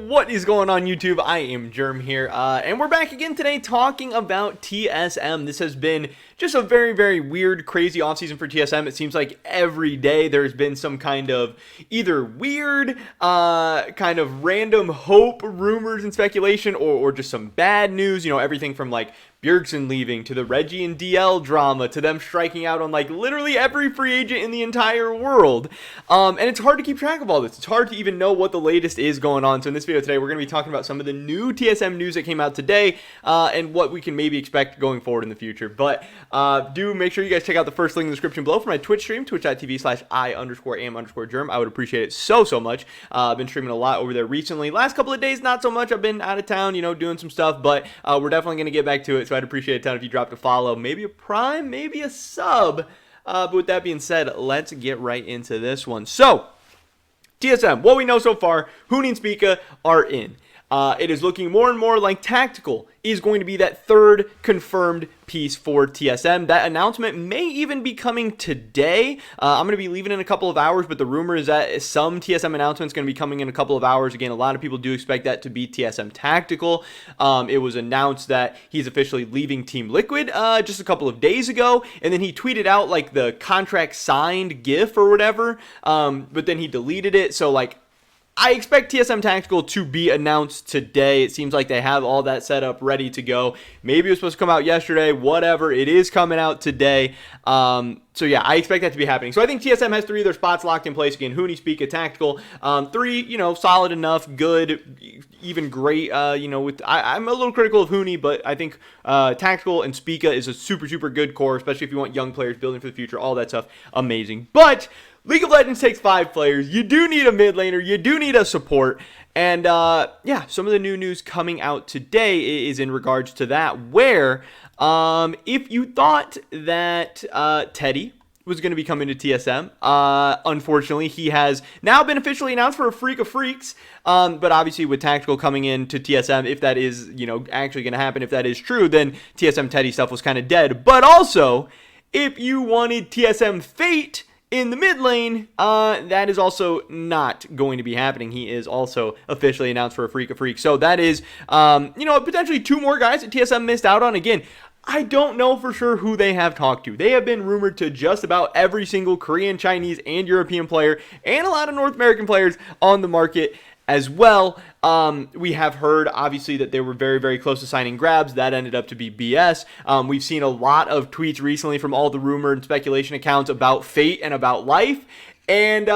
What is going on, YouTube? I am Germ here, and we're back again today talking about TSM. This has been just a very, very weird, crazy offseason for TSM. It seems like every day there's been some kind of either weird, kind of random hope, rumors, and speculation, or just some bad news. You know, everything from like Bjergsen leaving to the Reggie and DL drama to them striking out on like literally every free agent in the entire world. And it's hard to keep track of all this. It's hard to even know what the latest is going on. So in this video today, we're going to be talking about some of the new TSM news that came out today and what we can maybe expect going forward in the future. But do make sure you guys check out the first link in the description below for my Twitch stream, twitch.tv/I_am_germ. I would appreciate it so much. I've been streaming a lot over there recently. Last couple of days, not so much. I've been out of town, you know, doing some stuff, but we're definitely going to get back to it. So I'd appreciate a ton if you dropped a follow, maybe a prime, maybe a sub. But with that being said, let's get right into this one. So, TSM, what we know so far, Huni and Spica are in. It is looking more and more like Tactical is going to be that third confirmed piece for TSM. That announcement may even be coming today. I'm going to be leaving in a couple of hours, but the rumor is that some TSM announcement is going to be coming in a couple of hours. Again, a lot of people do expect that to be TSM Tactical. It was announced that he's officially leaving Team Liquid just a couple of days ago, and then he tweeted out like the contract signed GIF or whatever, but then he deleted it. So like, I expect TSM Tactical to be announced today. It seems like they have all that set up ready to go. Maybe it was supposed to come out yesterday, whatever. It is coming out today. So yeah, I expect that to be happening. So I think TSM has three of their spots locked in place. Again, Huni, Spica, Tactical. Three, you know, solid enough, good, even great. You know, with I'm a little critical of Huni, but I think Tactical and Spica is a super good core, especially if you want young players building for the future, all that stuff. Amazing. But League of Legends takes 5 players. You do need a mid laner. You do need a support. And yeah, some of the new news coming out today is in regards to that, where if you thought that Teddy was going to be coming to TSM, unfortunately, he has now been officially announced for a Freak of Freaks. But obviously with Tactical coming in to TSM, if that is, you know, actually going to happen, if that is true, then TSM Teddy stuff was kind of dead. But also, if you wanted TSM Fate in the mid lane, that is also not going to be happening. He is also officially announced for a Freak of Freaks. So that is, you know, potentially 2 more guys that TSM missed out on. Again, I don't know for sure who they have talked to. They have been rumored to just about every single Korean, Chinese, and European player, and a lot of North American players on the market as well. We have heard, obviously, that they were very close to signing Grabs. That ended up to be BS. We've seen a lot of tweets recently from all the rumor and speculation accounts about Fate and about Life. And,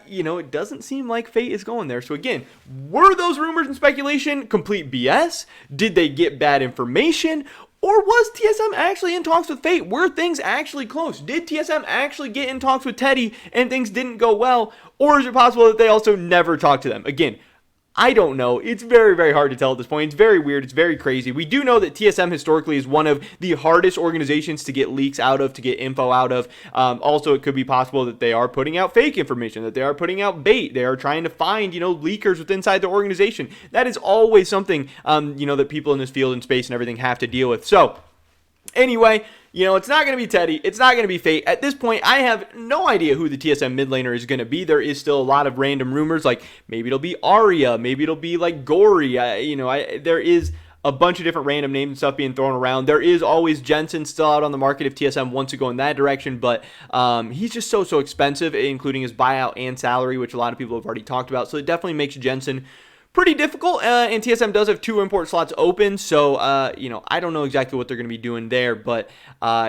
you know, it doesn't seem like Fate is going there. So, again, were those rumors and speculation complete BS? Did they get bad information? Or was TSM actually in talks with Fate? Were things actually close? Did TSM actually get in talks with Teddy and things didn't go well? Or is it possible that they also never talked to them? Again, I don't know. It's very hard to tell at this point. It's very weird. It's very crazy. We do know that TSM historically is one of the hardest organizations to get leaks out of, to get info out of. Also, it could be possible that they are putting out fake information, that they are putting out bait. They are trying to find, you know, leakers within inside the organization. That is always something, you know, that people in this field and space and everything have to deal with. So, anyway, you know, it's not going to be Teddy. It's not going to be Fate. At this point, I have no idea who the TSM mid laner is going to be. There is still a lot of random rumors, like maybe it'll be Arya, maybe it'll be like Gory. You know, there is a bunch of different random names and stuff being thrown around. There is always Jensen still out on the market if TSM wants to go in that direction, but he's just so expensive, including his buyout and salary, which a lot of people have already talked about. So it definitely makes Jensen pretty difficult, and TSM does have 2 import slots open, so, you know, I don't know exactly what they're going to be doing there, but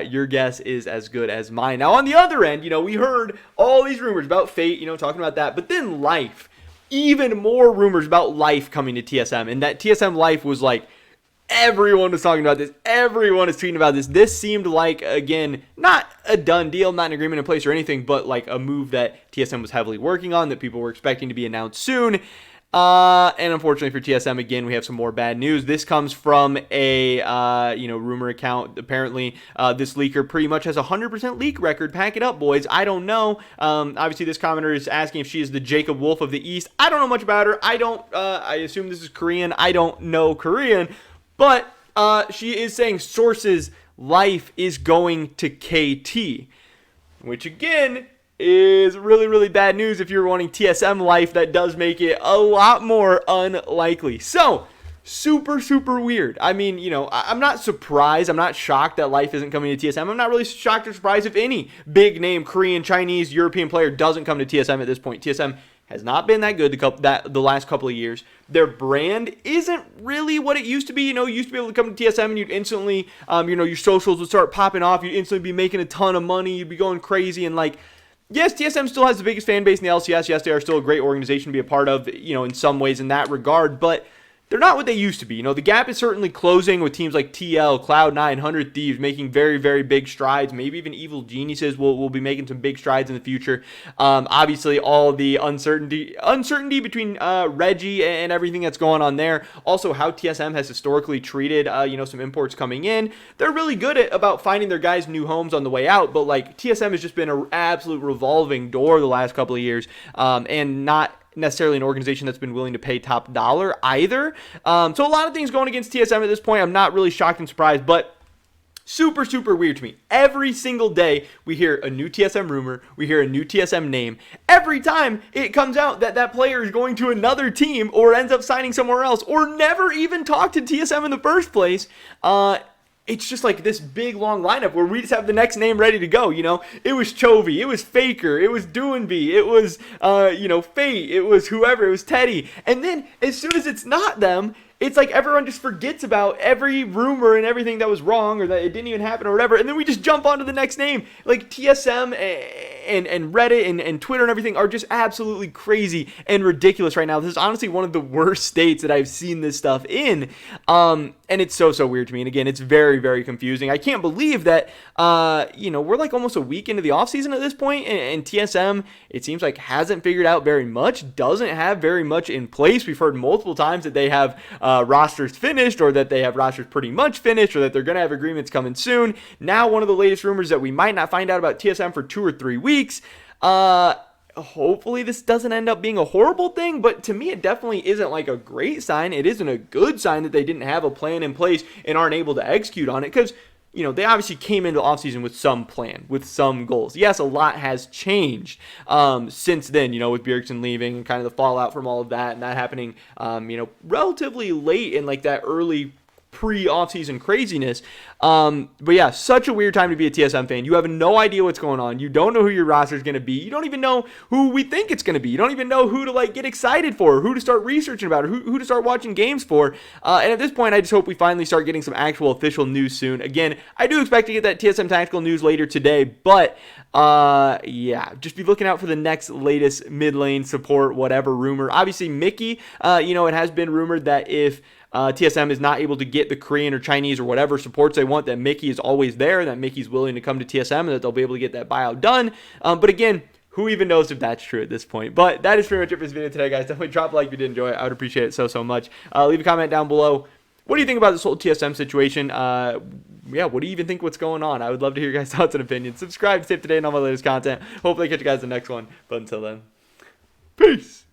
your guess is as good as mine. Now, on the other end, you know, we heard all these rumors about Fate, you know, talking about that, but then Life, even more rumors about Life coming to TSM, and that TSM Life was like, everyone was talking about this, everyone is tweeting about this. This seemed like, again, not a done deal, not an agreement in place or anything, but like a move that TSM was heavily working on, that people were expecting to be announced soon. And unfortunately for TSM, again, we have some more bad news. This comes from a, you know, rumor account. Apparently, this leaker pretty much has a 100% leak record. Pack it up, boys. I don't know. Obviously, this commenter is asking if she is the Jacob Wolf of the East. I don't know much about her. I assume this is Korean. I don't know Korean. But, she is saying sources, Life is going to KT. Which, again, is really, really bad news if you're wanting TSM life. That does make it a lot more unlikely. So, super, super weird. I mean, I'm not surprised. I'm not shocked that life isn't coming to TSM. I'm not really shocked or surprised if any big name Korean, Chinese, European player doesn't come to TSM at this point. TSM has not been that good the last couple of years. Their brand isn't really what it used to be. You used to be able to come to TSM and you'd instantly, your socials would start popping off. You'd instantly be making a ton of money. You'd be going crazy. And yes, TSM still has the biggest fan base in the LCS. Yes, they are still a great organization to be a part of, in some ways in that regard. But they're not what they used to be. The gap is certainly closing with teams like TL, Cloud9, 100 Thieves making very, very big strides. Maybe even Evil Geniuses will be making some big strides in the future. Obviously, all the uncertainty between Reggie and everything that's going on there. Also, how TSM has historically treated, some imports coming in. They're really good about finding their guys new homes on the way out. But TSM has just been an absolute revolving door the last couple of years, and not necessarily an organization that's been willing to pay top dollar either. So a lot of things going against TSM at this point. I'm not really shocked and surprised, but super, super weird to me. Every single day we hear a new TSM rumor, we hear a new TSM name. Every time it comes out that player is going to another team or ends up signing somewhere else or never even talked to TSM in the first place, it's just this big long lineup where we just have the next name ready to go. It was Chovy, it was Faker, it was Doinby, it was Fate, it was whoever, it was Teddy. And then as soon as it's not them, it's everyone just forgets about every rumor and everything that was wrong or that it didn't even happen or whatever, and then we just jump onto the next name. TSM and Reddit and Twitter and everything are just absolutely crazy and ridiculous right now. This is honestly one of the worst states that I've seen this stuff in, and it's so weird to me. And again, it's very, very confusing. I can't believe that we're almost a week into the offseason at this point, and TSM, it seems hasn't figured out very much, doesn't have very much in place. We've heard multiple times that they have rosters finished, or that they have rosters pretty much finished, or that they're going to have agreements coming soon. Now, one of the latest rumors that we might not find out about TSM for 2 or 3 weeks. Hopefully this doesn't end up being a horrible thing, but to me it definitely isn't a great sign. It isn't a good sign that they didn't have a plan in place and aren't able to execute on it, because they obviously came into the offseason with some plan, with some goals. Yes, a lot has changed since then, with Bjergsen leaving and kind of the fallout from all of that, and that happening, relatively late in that early pre-offseason craziness. But yeah, such a weird time to be a TSM fan. You have no idea what's going on. You don't know who your roster is going to be. You don't even know who we think it's going to be. You don't even know who to get excited for, who to start researching about, or who to start watching games for. And at this point, I just hope we finally start getting some actual official news soon. Again, I do expect to get that TSM tactical news later today, but yeah, just be looking out for the next latest mid lane support, whatever rumor. Obviously, Mickey, it has been rumored that if TSM is not able to get the Korean or Chinese or whatever supports they want, that Mickey is always there, that Mickey's willing to come to TSM, and that they'll be able to get that buyout done. But again, who even knows if that's true at this point? But that is pretty much it for this video today, guys. Definitely drop a like if you did enjoy it. I would appreciate it so much. Leave a comment down below. What do you think about this whole TSM situation? Yeah, what do you even think what's going on? I would love to hear your guys' thoughts and opinions. Subscribe to stay up to date on all my latest content. Hopefully I catch you guys in the next one. But until then, peace.